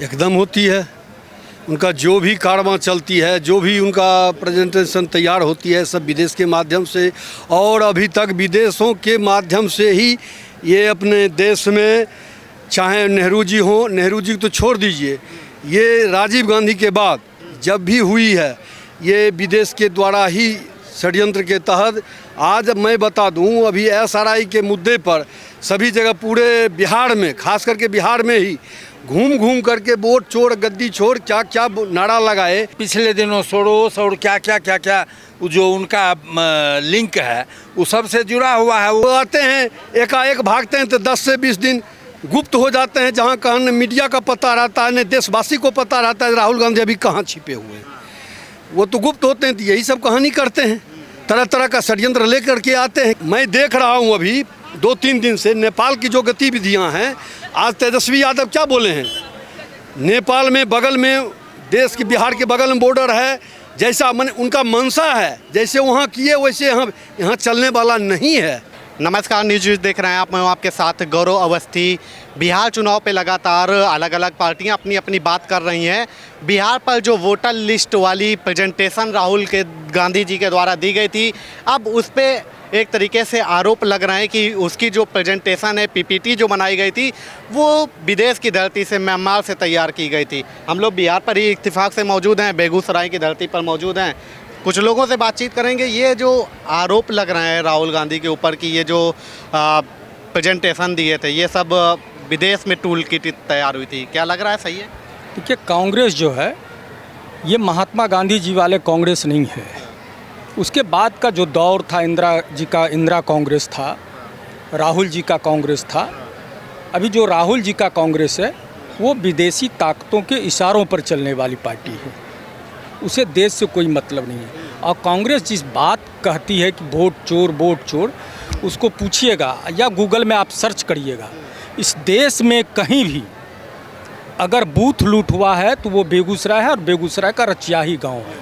एकदम होती है। उनका जो भी कारवां चलती है, जो भी उनका प्रेजेंटेशन तैयार होती है, सब विदेश के माध्यम से, और अभी तक विदेशों के माध्यम से ही ये अपने देश में, चाहे नेहरू जी हों, नेहरू जी तो छोड़ दीजिए, ये राजीव गांधी के बाद जब भी हुई है, ये विदेश के द्वारा ही षड्यंत्र के तहत। आज मैं बता दूं, अभी SRI के मुद्दे पर सभी जगह पूरे बिहार में, खास करके बिहार में ही घूम घूम करके वोट चोर, गद्दी छोड़, क्या क्या नारा लगाए। पिछले दिनों सोरोस और क्या क्या जो उनका लिंक है वो सबसे जुड़ा हुआ है। वो आते हैं एकाएक भागते हैं तो 10 से 20 दिन गुप्त हो जाते हैं, जहाँ कहाँ न मीडिया का पता रहता है, न देशवासी को पता रहता है राहुल गांधी अभी कहाँ छिपे हुए हैं। वो तो गुप्त होते हैं, तो यही सब कहानी करते हैं, तरह तरह का षड्यंत्र लेकर के आते हैं। मैं देख रहा हूँ अभी 2-3 दिन से नेपाल की जो गतिविधियाँ हैं। आज तेजस्वी यादव क्या बोले हैं, नेपाल में बगल में देश के, बिहार के बगल में बॉर्डर है, जैसा मन उनका मंशा है, जैसे वहाँ किए वैसे यहाँ चलने वाला नहीं है। नमस्कार, न्यूज देख रहे हैं आप, मैं हूं आपके साथ गौरव अवस्थी। बिहार चुनाव पे लगातार अलग अलग पार्टियां अपनी अपनी बात कर रही हैं। बिहार पर जो वोटर लिस्ट वाली प्रेजेंटेशन राहुल के गांधी जी के द्वारा दी गई थी, अब उस पर एक तरीके से आरोप लग रहे हैं कि उसकी जो प्रेजेंटेशन है, PPT जो बनाई गई थी, वो विदेश की धरती से, म्यांमार से तैयार की गई थी। हम लोग बिहार पर ही इत्तेफाक से मौजूद हैं, बेगूसराय की धरती पर मौजूद हैं। कुछ लोगों से बातचीत करेंगे। ये जो आरोप लग रहे हैं राहुल गांधी के ऊपर कि ये जो प्रेजेंटेशन दिए थे, ये सब विदेश में टूल किट तैयार हुई थी, क्या लग रहा है सही है? देखिए, कांग्रेस जो है ये महात्मा गांधी जी वाले कांग्रेस नहीं है। उसके बाद का जो दौर था, इंदिरा कांग्रेस था, राहुल जी का कांग्रेस था। अभी जो राहुल जी का कांग्रेस है वो विदेशी ताकतों के इशारों पर चलने वाली पार्टी है, उसे देश से कोई मतलब नहीं है। और कांग्रेस जिस बात कहती है कि वोट चोर, उसको पूछिएगा या गूगल में आप सर्च करिएगा, इस देश में कहीं भी अगर बूथ लूट हुआ है तो वो बेगूसराय है, और बेगूसराय का रचियाही गांव है।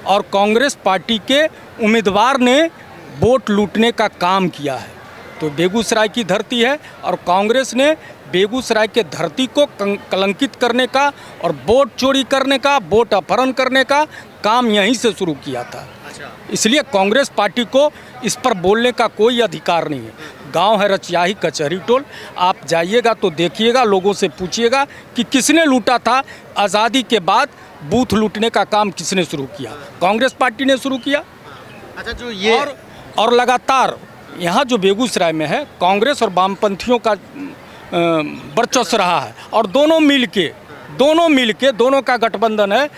और कांग्रेस पार्टी के उम्मीदवार ने वोट लूटने का काम किया है, तो बेगूसराय की धरती है, और कांग्रेस ने बेगूसराय के धरती को कलंकित करने का और वोट चोरी करने का, वोट अपहरण करने का काम यहीं से शुरू किया था। इसलिए कांग्रेस पार्टी को इस पर बोलने का कोई अधिकार नहीं है। गांव है रचियाही, कचहरी टोल, आप जाइएगा तो देखिएगा, लोगों से पूछिएगा कि किसने लूटा था। आज़ादी के बाद बूथ लूटने का काम किसने शुरू किया? कांग्रेस पार्टी ने शुरू किया। अच्छा, जो ये और लगातार यहाँ जो बेगूसराय में है, कांग्रेस और वामपंथियों का वर्चस्व रहा है, और दोनों मिल के दोनों का गठबंधन है।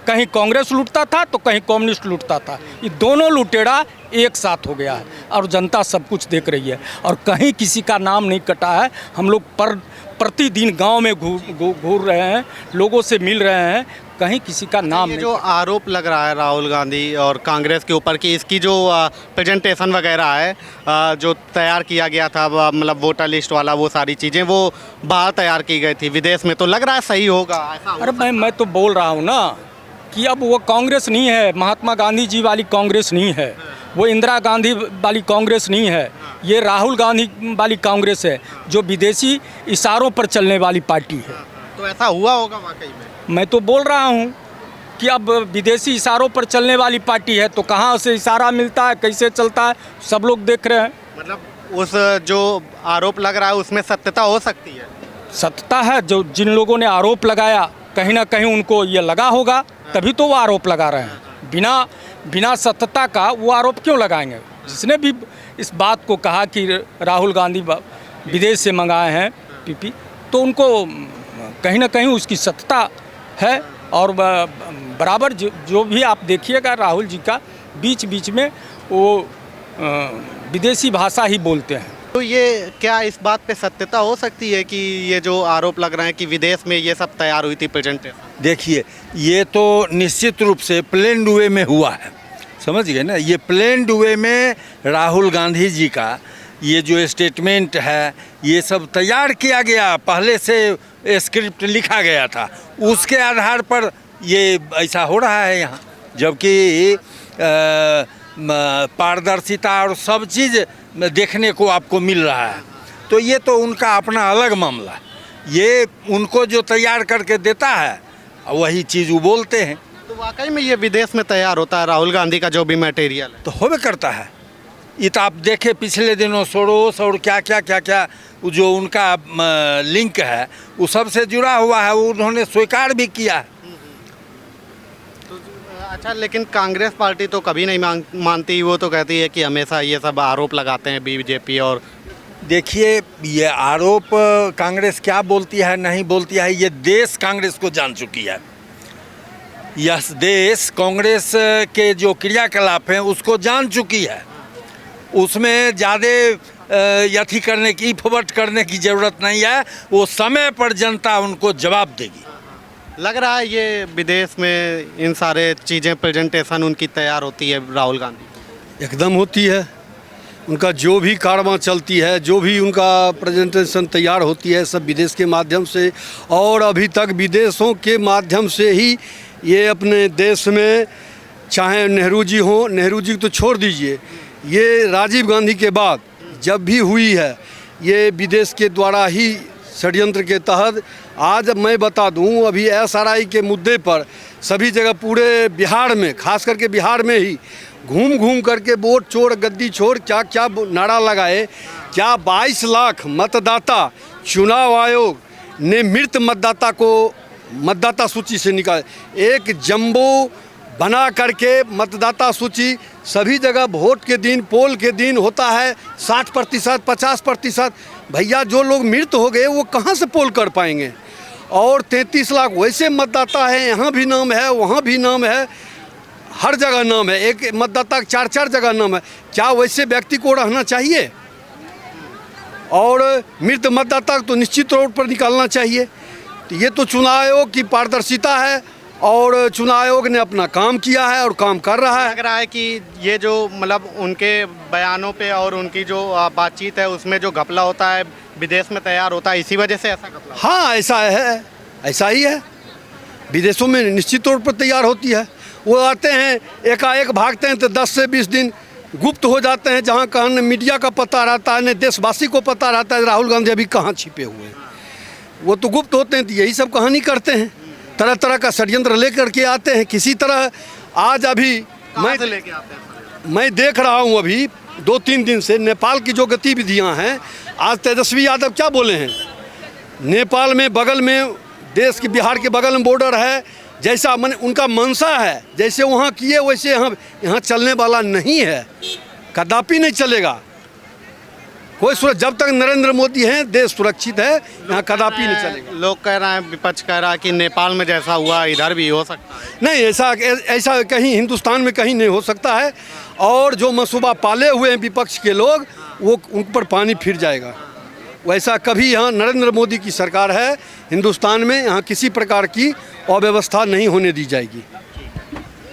कहीं कांग्रेस लूटता था तो कहीं कम्युनिस्ट लूटता था, ये दोनों लुटेरा एक साथ हो गया है, और जनता सब कुछ देख रही है। और कहीं किसी का नाम नहीं कटा है। हम लोग प्रतिदिन गांव में घूर रहे हैं, लोगों से मिल रहे हैं, कहीं किसी का नाम नहीं। जो आरोप लग रहा है राहुल गांधी और कांग्रेस के ऊपर कि इसकी जो प्रेजेंटेशन वगैरह है, जो तैयार किया गया था, मतलब वोटर लिस्ट वाला, वो सारी चीज़ें वो बाहर तैयार की गई थी विदेश में, तो लग रहा है सही होगा ऐसा? अरे मैं तो बोल रहा हूँ ना कि अब वो कांग्रेस नहीं है, महात्मा गांधी जी वाली कांग्रेस नहीं है, वो इंदिरा गांधी वाली कांग्रेस नहीं है, ये राहुल गांधी वाली कांग्रेस है, जो विदेशी इशारों पर चलने वाली पार्टी है। तो ऐसा हुआ होगा वाकई में? मैं तो बोल रहा हूँ कि अब विदेशी इशारों पर चलने वाली पार्टी है, तो कहाँ से इशारा मिलता है, कैसे चलता है, सब लोग देख रहे हैं। मतलब उस जो आरोप लग रहा है उसमें सत्यता हो सकती है? सत्यता है। जो जिन लोगों ने आरोप लगाया, कहीं ना कहीं उनको ये लगा होगा, तभी तो वो आरोप लगा रहे हैं। बिना सत्यता का वो आरोप क्यों लगाएंगे? जिसने भी इस बात को कहा कि राहुल गांधी विदेश से मंगाए हैं PP, तो उनको कहीं ना कहीं उसकी सत्यता है। और बराबर जो भी आप देखिएगा राहुल जी का, बीच बीच में वो विदेशी भाषा ही बोलते हैं। तो ये क्या इस बात पे सत्यता हो सकती है कि ये जो आरोप लग रहे हैं कि विदेश में ये सब तैयार हुई थी प्रेजेंटेशन? देखिए, ये तो निश्चित रूप से प्लेन वे में हुआ है, समझ गए ना। ये प्लेन वे में राहुल गांधी जी का ये जो स्टेटमेंट है, ये सब तैयार किया गया, पहले से स्क्रिप्ट लिखा गया था, उसके आधार पर ये ऐसा हो रहा है यहाँ। जबकि पारदर्शिता और सब चीज़ देखने को आपको मिल रहा है, तो ये तो उनका अपना अलग मामला है। ये उनको जो तैयार करके देता है वही चीज़ वो बोलते हैं। तो वाकई में ये विदेश में तैयार होता है राहुल गांधी का जो भी मटेरियल है? तो होबे करता है। ये तो आप देखे पिछले दिनों सोरोस और क्या वो जो उनका लिंक है वो सबसे जुड़ा हुआ है, वो उन्होंने स्वीकार भी किया है। अच्छा, लेकिन कांग्रेस पार्टी तो कभी नहीं मानती, वो तो कहती है कि हमेशा ये सब आरोप लगाते हैं बीजेपी। और देखिए, ये आरोप कांग्रेस क्या बोलती है नहीं बोलती है, ये देश कांग्रेस को जान चुकी है। यह देश कांग्रेस के जो क्रियाकलाप हैं उसको जान चुकी है। उसमें ज़्यादा यथी करने की फवट करने की ज़रूरत नहीं है। वो समय पर जनता उनको जवाब देगी। लग रहा है ये विदेश में इन सारे चीज़ें प्रेजेंटेशन उनकी तैयार होती है राहुल गांधी? एकदम होती है। उनका जो भी कारवां चलती है, जो भी उनका प्रेजेंटेशन तैयार होती है, सब विदेश के माध्यम से, और अभी तक विदेशों के माध्यम से ही ये अपने देश में, चाहे नेहरू जी हों, नेहरू जी तो छोड़ दीजिए, ये राजीव गांधी के बाद जब भी हुई है ये विदेश के द्वारा ही षड्यंत्र के तहत। आज मैं बता दूं, अभी SRI के मुद्दे पर सभी जगह पूरे बिहार में, खास करके बिहार में ही घूम घूम करके वोट चोर गद्दी छोड़ क्या क्या नारा लगाए। क्या 22 लाख मतदाता चुनाव आयोग ने मृत मतदाता को मतदाता सूची से निकाले, एक जंबो बना करके मतदाता सूची सभी जगह वोट के दिन, पोल के दिन होता है 60%, 50%। भैया जो लोग मृत हो गए वो कहाँ से पोल कर पाएंगे? और 33 लाख वैसे मतदाता है, यहाँ भी नाम है, वहाँ भी नाम है, हर जगह नाम है, एक मतदाता 4-4 जगह नाम है। क्या वैसे व्यक्ति को रहना चाहिए? और मृत मतदाता तो निश्चित तौर पर निकालना चाहिए। तो ये तो चुनाव आयोग की पारदर्शिता है और चुनाव आयोग ने अपना काम किया है और काम कर रहा है। लग रहा है कि ये जो मतलब उनके बयानों पे और उनकी जो बातचीत है उसमें जो घपला होता है विदेश में तैयार होता है, इसी वजह से ऐसा घपला? हाँ, ऐसा है, ऐसा ही है। विदेशों में निश्चित तौर पर तैयार होती है। वो आते हैं एकाएक भागते हैं तो 10 से 20 दिन गुप्त हो जाते हैं, जहाँ कहाँ न मीडिया का पता रहता है न देशवासी को पता रहता है राहुल गांधी अभी कहाँ छिपे हुए हैं। वो तो गुप्त होते हैं, तो यही सब कहानी करते हैं, तरह तरह का षड्यंत्र लेकर के आते हैं किसी तरह। आज अभी मैं देख रहा हूँ, अभी 2-3 दिन से नेपाल की जो गतिविधियाँ हैं, आज तेजस्वी यादव क्या बोले हैं, नेपाल में बगल में देश के, बिहार के बगल में बॉर्डर है, जैसा मन उनका मनसा है, जैसे वहाँ किए वैसे यहाँ चलने वाला नहीं है, कदापि नहीं चलेगा कोई सूरत। जब तक नरेंद्र मोदी हैं देश सुरक्षित है, यहाँ कदापि नहीं चलेगा। लोग कह रहे हैं, विपक्ष कह रहा है कि नेपाल में जैसा हुआ इधर भी हो सकता है। नहीं, ऐसा कहीं हिंदुस्तान में कहीं नहीं हो सकता है। और जो मनसूबा पाले हुए हैं विपक्ष के लोग, वो उन पर पानी फिर जाएगा। वैसा कभी यहाँ नरेंद्र मोदी की सरकार है, हिंदुस्तान में यहाँ किसी प्रकार की अव्यवस्था नहीं होने दी जाएगी।